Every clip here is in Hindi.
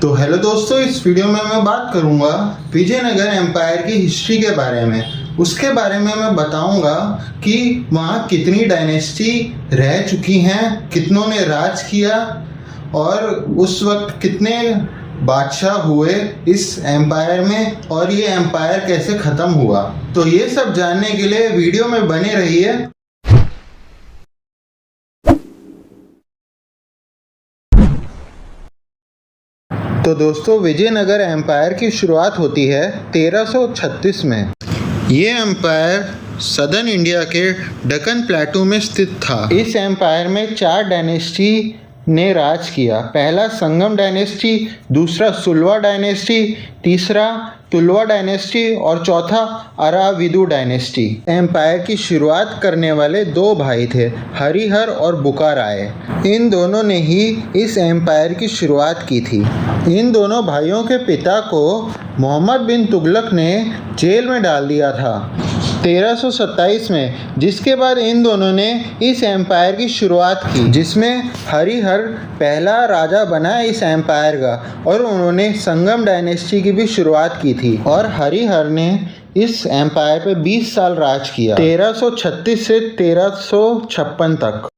तो हेलो दोस्तों, इस वीडियो में मैं बात करूंगा विजयनगर एम्पायर की हिस्ट्री के बारे में। उसके बारे में मैं बताऊंगा कि वहाँ कितनी डायनेस्टी रह चुकी हैं, कितनों ने राज किया और उस वक्त कितने बादशाह हुए इस एम्पायर में और ये एम्पायर कैसे ख़त्म हुआ। तो ये सब जानने के लिए वीडियो में बने रहिए। तो दोस्तों, विजयनगर एम्पायर की शुरुआत होती है 1336 में। ये एम्पायर सदर्न इंडिया के दक्कन प्लेटू में स्थित था। इस एम्पायर में 4 डायनेस्टी ने राज किया। पहला संगम डायनेस्टी, दूसरा सुलवा डायनेस्टी, तीसरा तुलवा डायनेस्टी और चौथा अराविदु डायनेस्टी। एम्पायर की शुरुआत करने वाले 2 भाई थे, हरिहर और बुकाराय। इन दोनों ने ही इस एम्पायर की शुरुआत की थी। इन दोनों भाइयों के पिता को मोहम्मद बिन तुगलक ने जेल में डाल दिया था 1327 में, जिसके बाद इन दोनों ने इस एम्पायर की शुरुआत की, जिसमें हरिहर पहला राजा बना इस एम्पायर का और उन्होंने संगम डायनेस्टी की भी शुरुआत की थी। और हरिहर ने इस एम्पायर पे 20 साल राज किया, 1336 से 1356 तक।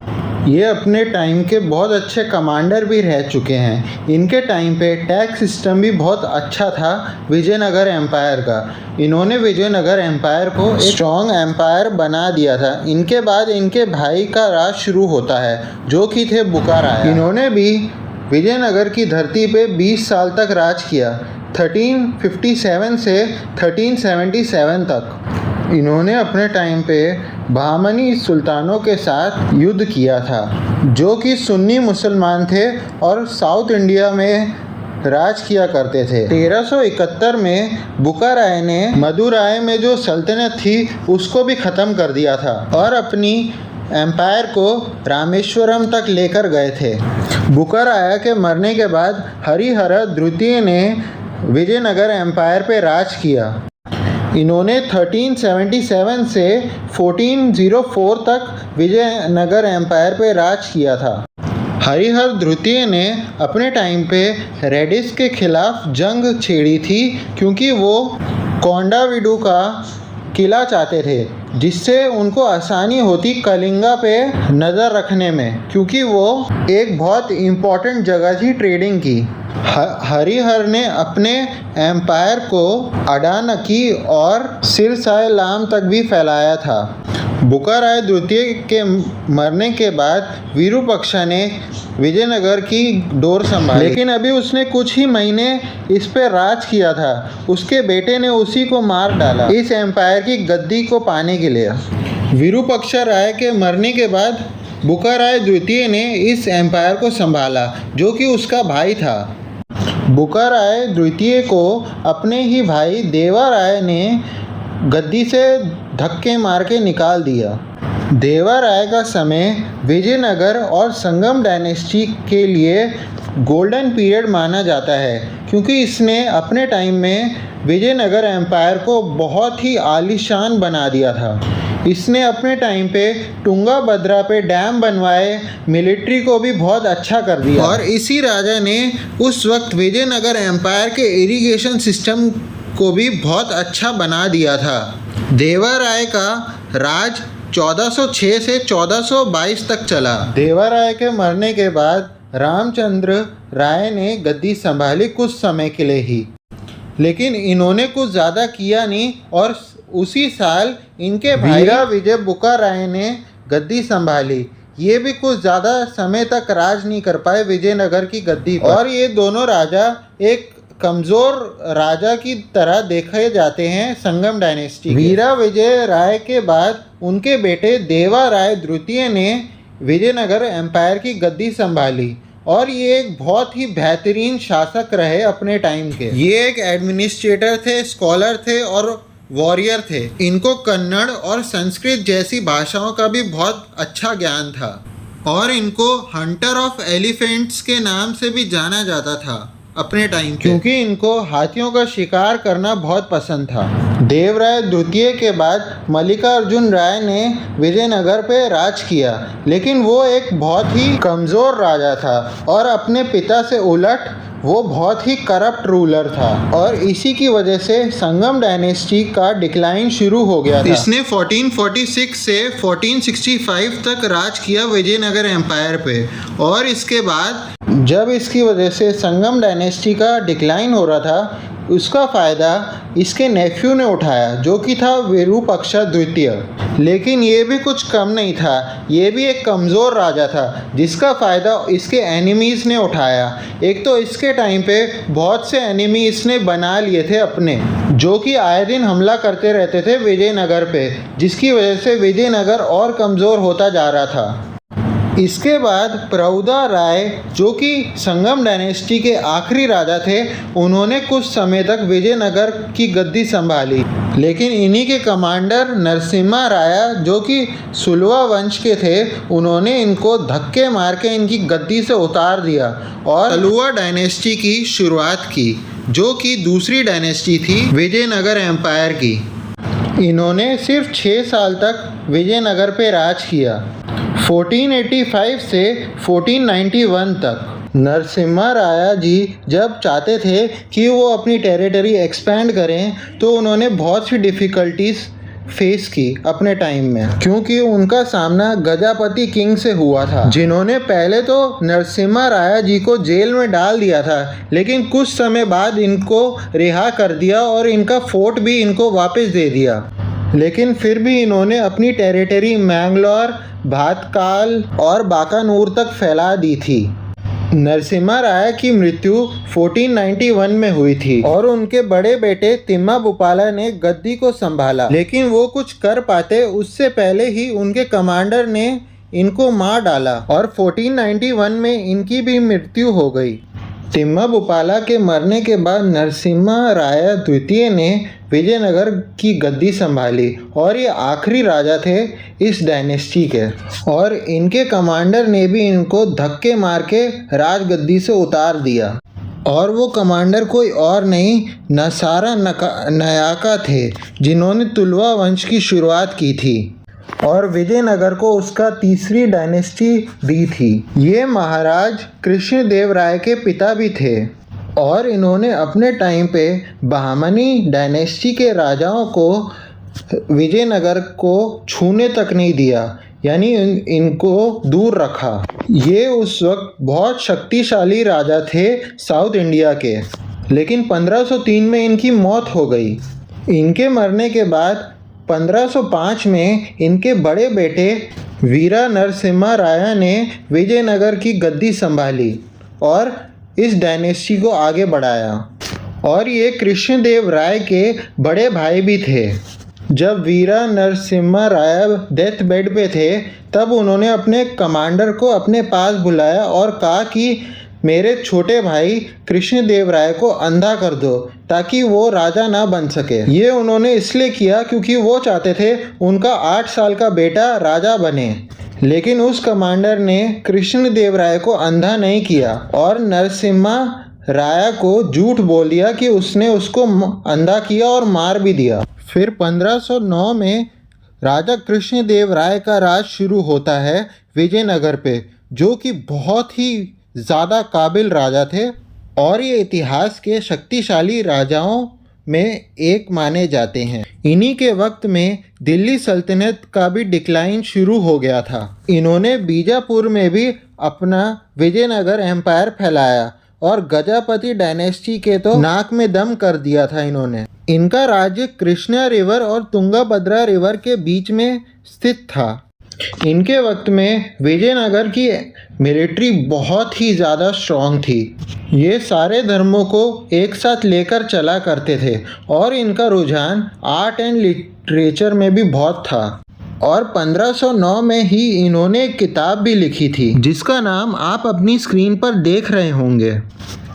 ये अपने टाइम के बहुत अच्छे कमांडर भी रह चुके हैं। इनके टाइम पे टैक्स सिस्टम भी बहुत अच्छा था विजयनगर एम्पायर का। इन्होंने विजयनगर एम्पायर को एक स्ट्रॉन्ग एम्पायर बना दिया था। इनके बाद इनके भाई का राज शुरू होता है, जो कि थे बुकाराय। इन्होंने भी विजयनगर की धरती पे 20 साल तक राज किया, 1357 से 1377 तक। इन्होंने अपने टाइम पे बहमनी सुल्तानों के साथ युद्ध किया था, जो कि सुन्नी मुसलमान थे और साउथ इंडिया में राज किया करते थे। 1371 में बुकाराय ने मदुराई में जो सल्तनत थी उसको भी ख़त्म कर दिया था और अपनी एम्पायर को रामेश्वरम तक लेकर गए थे। बुकाराय के मरने के बाद हरिहर द्वितीय ने विजयनगर एम्पायर पे राज किया। इन्होंने 1377 से 1404 तक विजयनगर एम्पायर पे राज किया था। हरिहर द्वितीय ने अपने टाइम पे रेडिस के खिलाफ जंग छेड़ी थी, क्योंकि वो कोंडाविडु का किला चाहते थे, जिससे उनको आसानी होती कलिंगा पे नज़र रखने में, क्योंकि वो एक बहुत इम्पॉर्टेंट जगह थी ट्रेडिंग की। हरिहर ने अपने एम्पायर को अडानकी और सिरसायलाम तक भी फैलाया था। बुकाराय द्वितीय के मरने के बाद विरूपाक्षा ने विजयनगर की डोर संभाली, लेकिन अभी उसने कुछ ही महीने इस पर राज किया था। उसके बेटे ने उसी को मार डाला इस एम्पायर की गद्दी को पाने के लिए। विरूपाक्षा राय के मरने के बाद बुकाराय द्वितीय ने इस एम्पायर को संभाला, जो कि उसका भाई था। बुकाराय द्वितीय को अपने ही भाई देवा राय ने गद्दी से धक्के मार के निकाल दिया। देवा राय का समय विजयनगर और संगम डायनेस्टी के लिए गोल्डन पीरियड माना जाता है, क्योंकि इसने अपने टाइम में विजयनगर एम्पायर को बहुत ही आलीशान बना दिया था। इसने अपने टाइम पे तुंगाभद्रा पे डैम बनवाए, मिलिट्री को भी बहुत अच्छा कर दिया और इसी राजा ने उस वक्त विजयनगर एम्पायर के इरिगेशन सिस्टम को भी बहुत अच्छा बना दिया था। देवा राय का राज 1406 से 1422 तक चला। देवा राय के मरने के बाद रामचंद्र राय ने गद्दी संभाली कुछ समय के लिए ही, लेकिन इन्होंने कुछ ज़्यादा किया नहीं और उसी साल इनके भाई विजय बुकाराय ने गद्दी संभाली। ये भी कुछ ज़्यादा समय तक राज नहीं कर पाए विजयनगर की गद्दी पर। और ये दोनों राजा एक कमज़ोर राजा की तरह देखे जाते हैं संगम डायनेस्टी। वीरा विजय राय के बाद उनके बेटे देवा राय द्वितीय ने विजयनगर एम्पायर की गद्दी संभाली और ये एक बहुत ही बेहतरीन शासक रहे अपने टाइम के। ये एक एडमिनिस्ट्रेटर थे, स्कॉलर थे और वॉरियर थे। इनको कन्नड़ और संस्कृत जैसी भाषाओं का भी बहुत अच्छा ज्ञान था और इनको हंटर ऑफ एलिफेंट्स के नाम से भी जाना जाता था अपने टाइम, क्योंकि इनको हाथियों का शिकार करना बहुत पसंद था। देवराय द्वितीय के बाद मल्लिकार्जुन राय ने विजयनगर पे राज किया, लेकिन वो एक बहुत ही कमज़ोर राजा था और अपने पिता से उलट वो बहुत ही करप्ट रूलर था और इसी की वजह से संगम डायनेस्टी का डिक्लाइन शुरू हो गया था। इसने 1446 से 1465 तक राज किया विजयनगर एम्पायर पे और इसके बाद जब इसकी वजह से संगम डायनेस्टी का डिक्लाइन हो रहा था, उसका फ़ायदा इसके नेफ्यू ने उठाया जो कि था विरूपाक्ष द्वितीय। लेकिन ये भी कुछ कम नहीं था, ये भी एक कमज़ोर राजा था जिसका फ़ायदा इसके एनिमीज़ ने उठाया। एक तो इसके टाइम पे बहुत से एनिमी इसने बना लिए थे अपने, जो कि आए दिन हमला करते रहते थे विजयनगर पे, जिसकी वजह से विजयनगर और कमज़ोर होता जा रहा था। इसके बाद प्रौदा राय जो कि संगम डायनेस्टी के आखिरी राजा थे, उन्होंने कुछ समय तक विजयनगर की गद्दी संभाली, लेकिन इन्हीं के कमांडर नरसिम्हा राया जो कि सुलवा वंश के थे, उन्होंने इनको धक्के मार के इनकी गद्दी से उतार दिया और सलुवा डायनेस्टी की शुरुआत की, जो कि दूसरी डायनेस्टी थी विजयनगर एम्पायर की। इन्होंने सिर्फ 6 साल तक विजयनगर पे राज किया, 1485 से 1491 तक। नरसिम्हा राया जी जब चाहते थे कि वो अपनी टेरिटरी एक्सपैंड करें तो उन्होंने बहुत सी डिफ़िकल्टीज़ फेस की अपने टाइम में, क्योंकि उनका सामना गजापति किंग से हुआ था, जिन्होंने पहले तो नरसिम्हा राया जी को जेल में डाल दिया था, लेकिन कुछ समय बाद इनको रिहा कर दिया और इनका फोर्ट भी इनको वापस दे दिया। लेकिन फिर भी इन्होंने अपनी टेरिटरी मैंगलोर, भातकाल और बाकानूर तक फैला दी थी। नरसिम्हा राय की मृत्यु 1491 में हुई थी और उनके बड़े बेटे तिम्माबुपाला ने गद्दी को संभाला, लेकिन वो कुछ कर पाते उससे पहले ही उनके कमांडर ने इनको मार डाला और 1491 में इनकी भी मृत्यु हो गई। तिम्माबुपाला के मरने के बाद नरसिम्हा राय द्वितीय ने विजयनगर की गद्दी संभाली और ये आखिरी राजा थे इस डायनेस्टी के, और इनके कमांडर ने भी इनको धक्के मार के राजगद्दी से उतार दिया। और वो कमांडर कोई और नहीं, नसारा नायका थे, जिन्होंने तुलवा वंश की शुरुआत की थी और विजयनगर को उसका तीसरी डायनेस्टी दी थी। ये महाराज कृष्णदेव राय के पिता भी थे और इन्होंने अपने टाइम पे बहमनी डायनेस्टी के राजाओं को विजयनगर को छूने तक नहीं दिया, यानी इनको दूर रखा। ये उस वक्त बहुत शक्तिशाली राजा थे साउथ इंडिया के, लेकिन 1503 में इनकी मौत हो गई। इनके मरने के बाद 1505 में इनके बड़े बेटे वीरा नरसिम्हा राया ने विजयनगर की गद्दी संभाली और इस डायनेस्टी को आगे बढ़ाया। और ये कृष्णदेव राय के बड़े भाई भी थे। जब वीरा नरसिम्हा राय डेथ बेड पे थे, तब उन्होंने अपने कमांडर को अपने पास बुलाया और कहा कि मेरे छोटे भाई कृष्णदेव राय को अंधा कर दो ताकि वो राजा ना बन सके। ये उन्होंने इसलिए किया क्योंकि वो चाहते थे उनका 8 साल का बेटा राजा बने, लेकिन उस कमांडर ने कृष्णदेव राय को अंधा नहीं किया और नरसिम्हा राया को झूठ बोल दिया कि उसने उसको अंधा किया और मार भी दिया। फिर 1509 में राजा कृष्णदेव राय का राज शुरू होता है विजयनगर पे, जो कि बहुत ही ज़्यादा काबिल राजा थे और ये इतिहास के शक्तिशाली राजाओं में एक माने जाते हैं। इन्हीं के वक्त में दिल्ली सल्तनत का भी डिक्लाइन शुरू हो गया था। इन्होंने बीजापुर में भी अपना विजयनगर एम्पायर फैलाया और गजापति डायनेस्टी के तो नाक में दम कर दिया था इन्होंने। इनका राज्य कृष्णा रिवर और तुंगभद्रा रिवर के बीच में स्थित था। इनके वक्त में विजयनगर की मिलिट्री बहुत ही ज़्यादा स्ट्रॉन्ग थी। ये सारे धर्मों को एक साथ लेकर चला करते थे और इनका रुझान आर्ट एंड लिटरेचर में भी बहुत था। और 1509 में ही इन्होंने एक किताब भी लिखी थी जिसका नाम आप अपनी स्क्रीन पर देख रहे होंगे।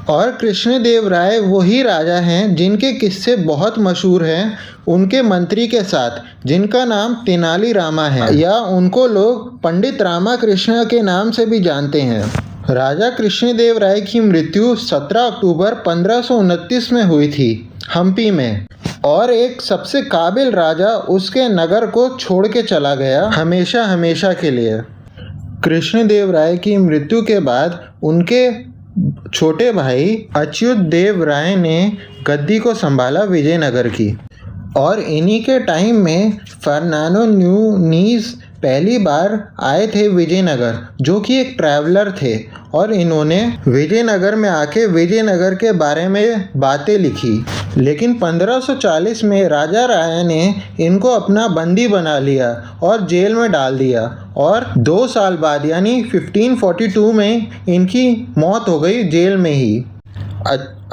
और कृष्णदेव राय वही राजा हैं जिनके किस्से बहुत मशहूर हैं उनके मंत्री के साथ, जिनका नाम तेनाली रामा है, या उनको लोग पंडित रामा कृष्ण के नाम से भी जानते हैं। राजा कृष्णदेव राय की मृत्यु 17 अक्टूबर 1529 में हुई थी हम्पी में। और एक सबसे काबिल राजा उसके नगर को छोड़ के चला गया हमेशा हमेशा के लिए। कृष्णदेव राय की मृत्यु के बाद उनके छोटे भाई अच्युत देव राय ने गद्दी को संभाला विजयनगर की। और इन्हीं के टाइम में फर्नांडो न्यूनीज पहली बार आए थे विजयनगर, जो कि एक ट्रैवलर थे, और इन्होंने विजयनगर में आके विजयनगर के बारे में बातें लिखी। लेकिन 1540 में राजा राय ने इनको अपना बंदी बना लिया और जेल में डाल दिया, और 2 साल बाद यानी 1542 में इनकी मौत हो गई जेल में ही।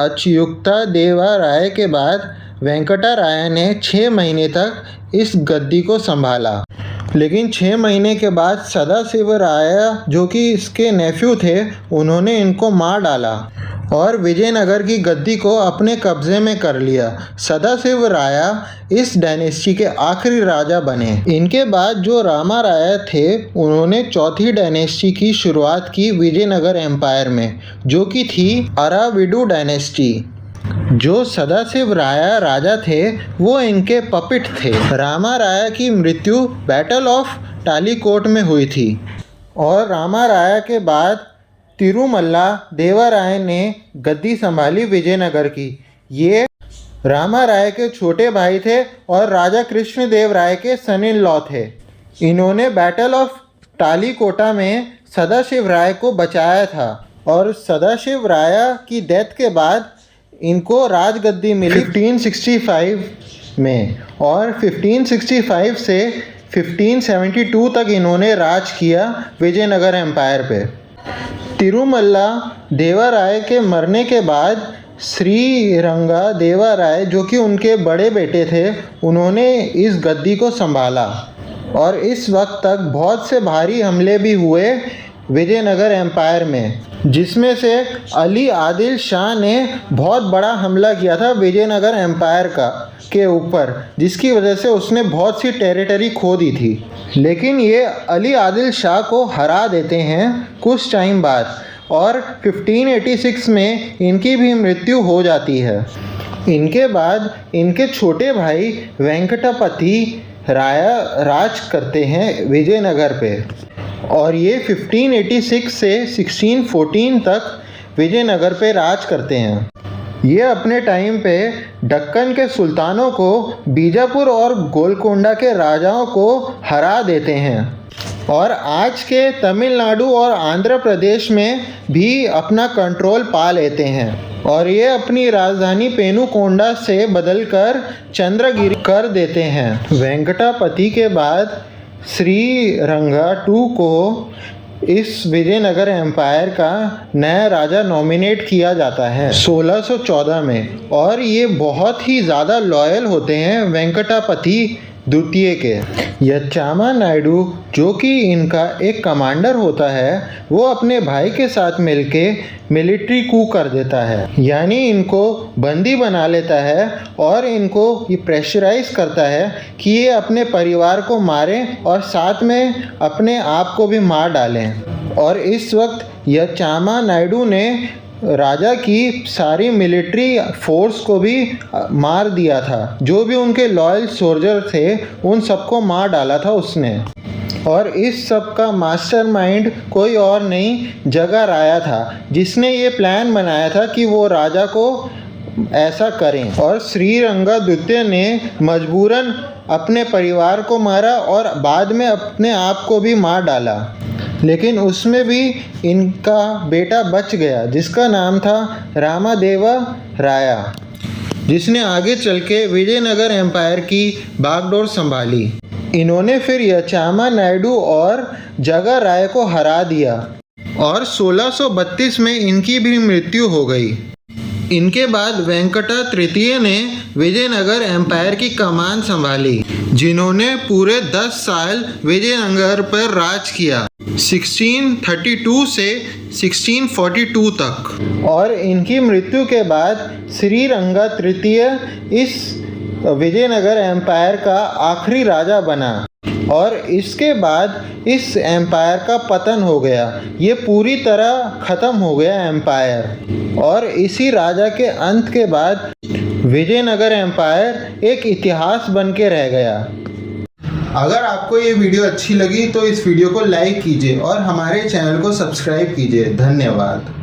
अच्युता देवा राय के बाद वेंकटा राय ने 6 महीने तक इस गद्दी को संभाला। लेकिन 6 महीने के बाद सदाशिव राय, जो कि इसके नेफ्यू थे, उन्होंने इनको मार डाला और विजयनगर की गद्दी को अपने कब्जे में कर लिया। सदाशिव राय इस डायनेस्टी के आखिरी राजा बने। इनके बाद जो रामा राय थे, उन्होंने चौथी डायनेस्टी की शुरुआत की विजयनगर एम्पायर में, जो कि थी अराविडु डायनेस्टी। जो सदाशिव राय राजा थे वो इनके पपिट थे। रामा राय की मृत्यु बैटल ऑफ टालीकोट में हुई थी, और रामा राय के बाद तिरुमल्ला देवा राय ने गद्दी संभाली विजयनगर की। ये रामा राय के छोटे भाई थे और राजा कृष्णदेव राय के सन इन लॉ थे। इन्होंने बैटल ऑफ टालीकोटा में सदाशिव राय को बचाया था, और सदाशिव राय की डेथ के बाद इनको राजगद्दी मिली 1565 में, और 1565 से 1572 तक इन्होंने राज किया विजयनगर एम्पायर पे। तिरुमल्ला देवा राय के मरने के बाद श्रीरंगा देवा राय, जो कि उनके बड़े बेटे थे, उन्होंने इस गद्दी को संभाला। और इस वक्त तक बहुत से भारी हमले भी हुए विजयनगर एम्पायर में, जिसमें से अली आदिल शाह ने बहुत बड़ा हमला किया था विजयनगर एम्पायर के ऊपर, जिसकी वजह से उसने बहुत सी टेरिटरी खो दी थी। लेकिन ये अली आदिल शाह को हरा देते हैं कुछ टाइम बाद, और 1586 में इनकी भी मृत्यु हो जाती है। इनके बाद इनके छोटे भाई वेंकटपति राय राज करते हैं विजयनगर पे, और ये 1586 से 1614 तक विजयनगर पे राज करते हैं। ये अपने टाइम पे दक्कन के सुल्तानों को, बीजापुर और गोलकोंडा के राजाओं को हरा देते हैं, और आज के तमिलनाडु और आंध्र प्रदेश में भी अपना कंट्रोल पा लेते हैं। और ये अपनी राजधानी पेनुकोंडा से बदलकर चंद्रगिरी कर देते हैं। वेंकटापति के बाद श्रीरंगा II को इस विजयनगर एम्पायर का नया राजा नॉमिनेट किया जाता है 1614 में, और ये बहुत ही ज़्यादा लॉयल होते हैं वेंकटापति द्वितीय के। यच्चामा नायडू, जो कि इनका एक कमांडर होता है, वो अपने भाई के साथ मिलके मिलिट्री कू कर देता है, यानी इनको बंदी बना लेता है, और इनको ये प्रेशराइज करता है कि ये अपने परिवार को मारें और साथ में अपने आप को भी मार डालें। और इस वक्त यच्चामा नायडू ने राजा की सारी मिलिट्री फोर्स को भी मार दिया था। जो भी उनके लॉयल सोल्जर थे उन सबको मार डाला था उसने। और इस सब का मास्टरमाइंड कोई और नहीं, जगा राया था, जिसने ये प्लान बनाया था कि वो राजा को ऐसा करें। और श्रीरंगा द्वितीय ने मजबूरन अपने परिवार को मारा और बाद में अपने आप को भी मार डाला। लेकिन उसमें भी इनका बेटा बच गया, जिसका नाम था रामादेवा राया, जिसने आगे चल के विजयनगर एम्पायर की बागडोर संभाली। इन्होंने फिर यच्चामा नायडू और जगा राय को हरा दिया, और 1632 में इनकी भी मृत्यु हो गई। इनके बाद वेंकटा तृतीय ने विजयनगर एम्पायर की कमान संभाली, जिन्होंने पूरे 10 साल विजयनगर पर राज किया, 1632 से 1642 तक। और इनकी मृत्यु के बाद श्रीरंगा तृतीय इस विजयनगर एम्पायर का आखिरी राजा बना, और इसके बाद इस एम्पायर का पतन हो गया। ये पूरी तरह ख़त्म हो गया एम्पायर। और इसी राजा के अंत के बाद विजयनगर एम्पायर एक इतिहास बन के रह गया। अगर आपको ये वीडियो अच्छी लगी तो इस वीडियो को लाइक कीजिए और हमारे चैनल को सब्सक्राइब कीजिए। धन्यवाद।